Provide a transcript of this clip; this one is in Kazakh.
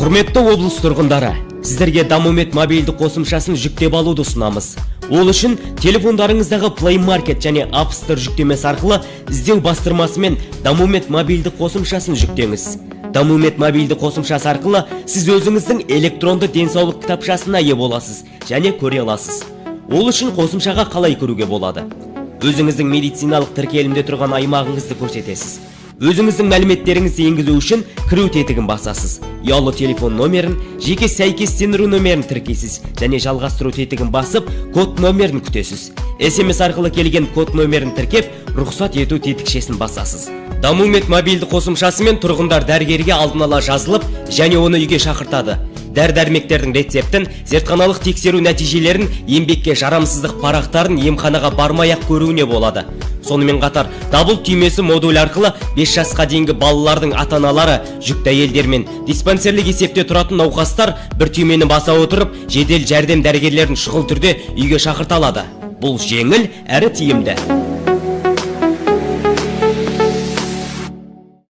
Құрметті облыс тұрғындары, сіздерге Damumed мобильді қосымшасын жүктеп алуды ұсынамыз. Ол үшін телефондарыңыздағы Play Market және App Store жүктемесі арқылы іздеу бастырмасымен Damumed мобильді қосымшасын жүктеңіз. Damumed мобильді қосымшасы арқылы сіз өзіңіздің электронды денсаулық кітапшасына ие боласыз және көре аласыз. Ол үшін қосымшаға қалай кіруге болады? Өзіңіздің медициналық тіркелімде тұрған аймағыңызды көрсетесіз. Өзіңіздің мәліметтеріңізді енгізу үшін кіру тетігін басасыз. Ұялы телефон номерін, жеке сәйкестендіру номерін тіркейсіз және жалғастыру тетігін басып, код номерін күтесіз. SMS арқылы келген код номерін тіркеп, рұқсат ету тетікшесін басасыз. Damumed мобильді қосымшасымен тұрғындар дәрігерге алдын ала жазылып, және оны үйге шақыртады. Дәрі-дәрмектердің рецептін, зертханалық тексеру нәтижелерін, еңбекке жарамсыздық парақтарын емханаға бармай-ақ көруіне болады. Сонымен қатар, дабыл түймесі модуль арқылы 5 жасқа дейінгі балалардың ата-аналары, жүкті әйелдер мен диспансерлік есепте тұратын науқастар бір түймені баса отырып, жедел жәрдем дәрігерлерін шұғыл түрде үйге шақырта алады. Бұл жеңіл әрі тиімді.